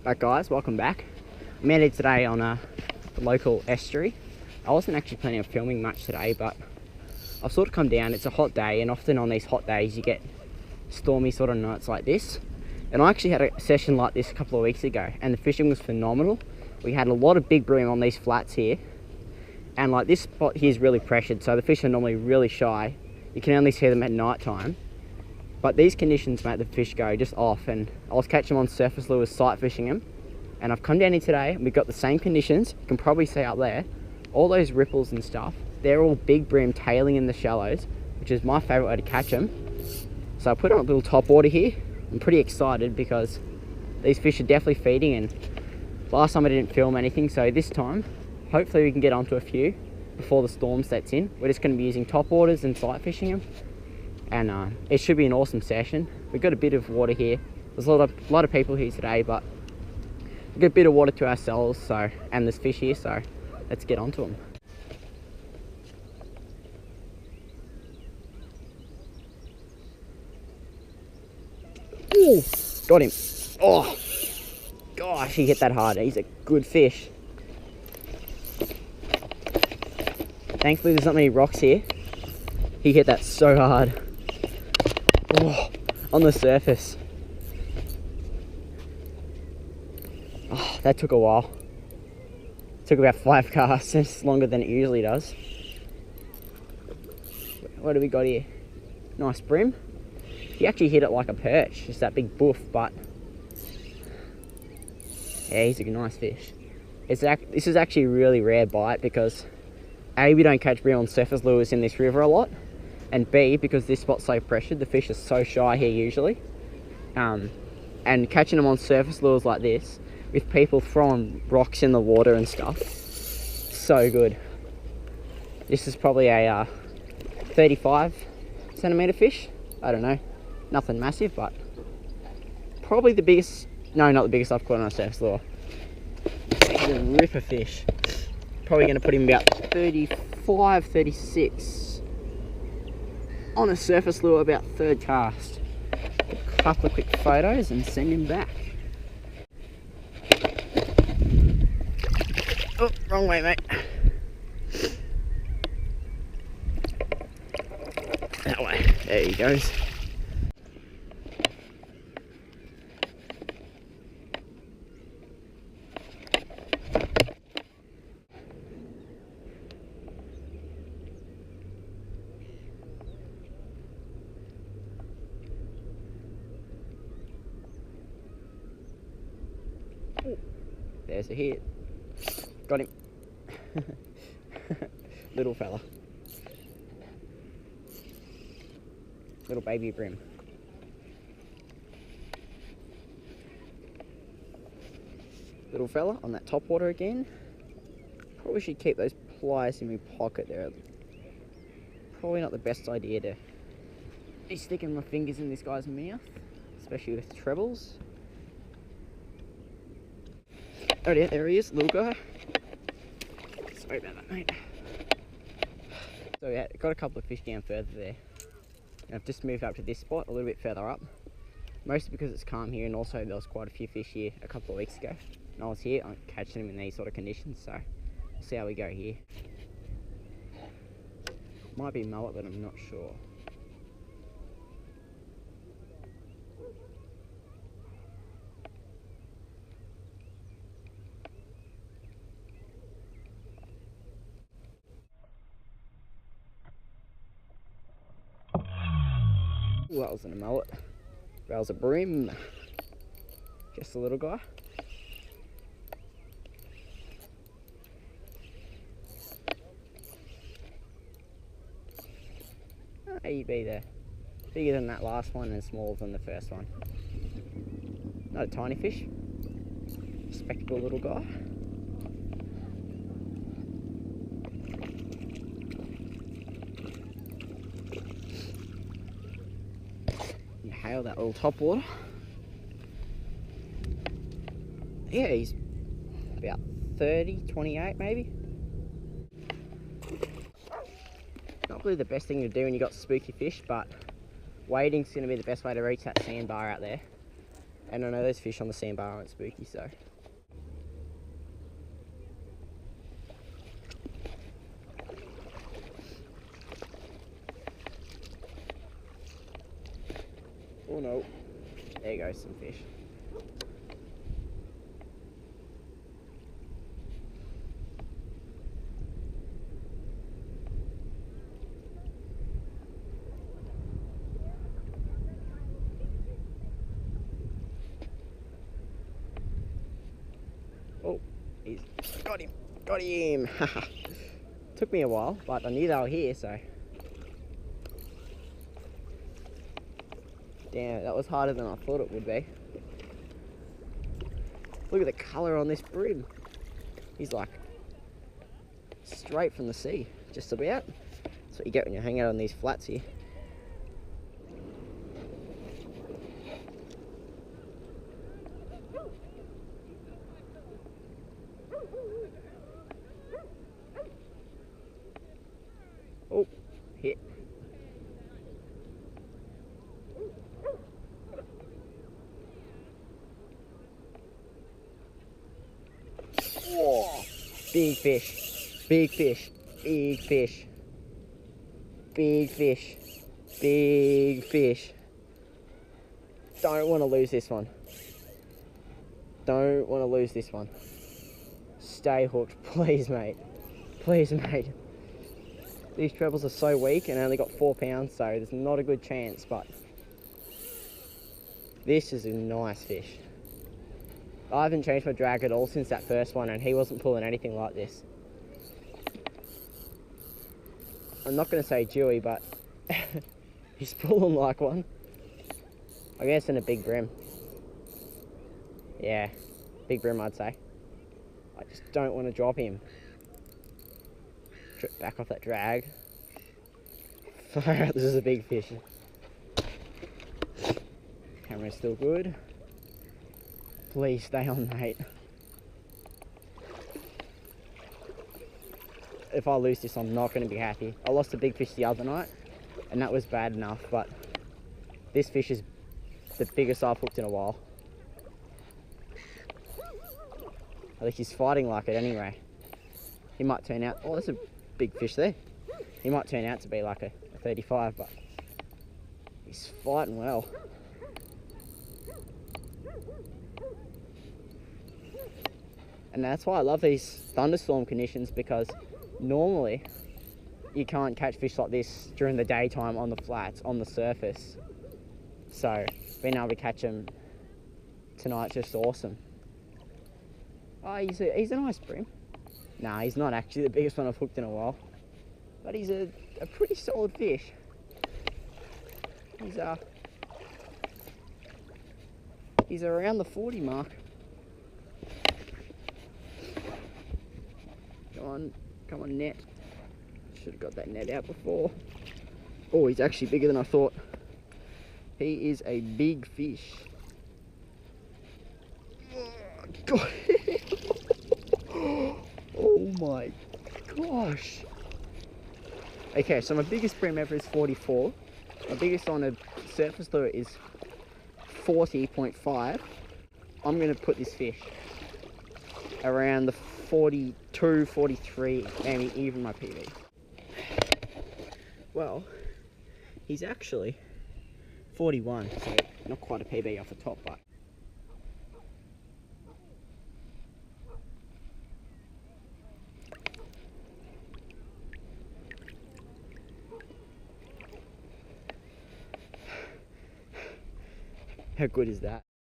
Right guys, welcome back. I'm out here today on the local estuary. I wasn't actually planning on filming much today, but I've sort of come down. It's a hot day, and often on these hot days you get stormy sort of nights like this. And I actually had a session like this a couple of weeks ago, and the fishing was phenomenal. We had a lot of big bream on these flats here, and like this spot here is really pressured, so the fish are normally really shy. You can only see them at night time. But these conditions make the fish go just off, and I was catching them on surface lures, sight fishing them. And I've come down here today and we've got the same conditions. You can probably see up there, all those ripples and stuff, they're all big bream tailing in the shallows, which is my favourite way to catch them. So I put on a little top water here. I'm pretty excited because these fish are definitely feeding, and last time I didn't film anything, so this time, hopefully we can get onto a few before the storm sets in. We're just going to be using top waters and sight fishing them. And it should be an awesome session. We've got a bit of water here. There's a lot of people here today, but we've got a bit of water to ourselves, and there's fish here, so let's get onto them. Ooh, got him. Oh, gosh, he hit that hard. He's a good fish. Thankfully, there's not many rocks here. He hit that so hard. Oh, on the surface. Oh, that took a while. It took about 5 casts. It's longer than it usually does. What do we got here? Nice bream. He actually hit it like a perch. Just that big boof, but yeah, he's a nice fish. This is actually a really rare bite because A, we don't catch bream on surface lures in this river a lot. And B, because this spot's so pressured, the fish are so shy here usually. And catching them on surface lures like this, with people throwing rocks in the water and stuff, so good. This is probably a 35 centimetre fish. I don't know, nothing massive, but probably the biggest, no, not the biggest I've caught on a surface lure. He's a ripper fish. Probably going to put him about 35, 36. On a surface lure, about 3rd cast. A couple of quick photos and send him back. Oh, wrong way, mate. That way. There he goes. There's a hit. Got him. Little fella. Little baby bream. Little fella on that top water again. Probably should keep those pliers in my pocket there. Probably not the best idea to be sticking my fingers in this guy's mouth, especially with trebles. Oh yeah, there he is, little guy. Sorry about that, mate. So yeah, got a couple of fish down further there. And I've just moved up to this spot a little bit further up. Mostly because it's calm here, and also there was quite a few fish here a couple of weeks ago. And I was here, I'm catching them in these sort of conditions, so we'll see how we go here. Might be mullet, but I'm not sure. Ooh, that wasn't a mullet. That was a bream. Just a little guy. Maybe there. Bigger than that last one and smaller than the first one. Not a tiny fish. Respectable little guy. Inhale that little top water. Yeah, he's about 30, 28 maybe. Not really the best thing to do when you got spooky fish, but wading's going to be the best way to reach that sandbar out there. And I know those fish on the sandbar aren't spooky, so. Oh no, there goes some fish. Oh, he's got him, got him. Took me a while, but I knew they were here, so. Damn, that was harder than I thought it would be. Look at the colour on this bream. He's like straight from the sea, just about. That's what you get when you hang out on these flats here. Oh, hit. Whoa, big fish, big fish, big fish, big fish, big fish. Don't want to lose this one. Don't want to lose this one. Stay hooked, please, mate. Please, mate. These trebles are so weak and only got 4 pounds, so there's not a good chance, but this is a nice fish. I haven't changed my drag at all since that first one, and he wasn't pulling anything like this. I'm not going to say dewy, but he's pulling like one. I guess in a big bream. Yeah, big bream I'd say. I just don't want to drop him. Trip back off that drag. This is a big fish. Camera's still good. Please stay on, mate. If I lose this, I'm not going to be happy. I lost a big fish the other night, and that was bad enough, but this fish is the biggest I've hooked in a while. I think he's fighting like it anyway. He might turn out... Oh, there's a big fish there. He might turn out to be like a 35, but he's fighting well. And that's why I love these thunderstorm conditions, because normally you can't catch fish like this during the daytime on the flats, on the surface. So being able to catch them tonight's just awesome. Oh, he's a nice bream. Nah, he's not actually the biggest one I've hooked in a while, but he's a pretty solid fish. He's around the 40 mark. Come on, net. Should have got that net out before. Oh, he's actually bigger than I thought. He is a big fish. Oh, God. Oh my gosh. Okay, so my biggest bream ever is 44. My biggest on a surface lure is 40.5. I'm going to put this fish around the 42, 43, and even my PB. Well, he's actually 41, so not quite a PB off the top, but how good is that?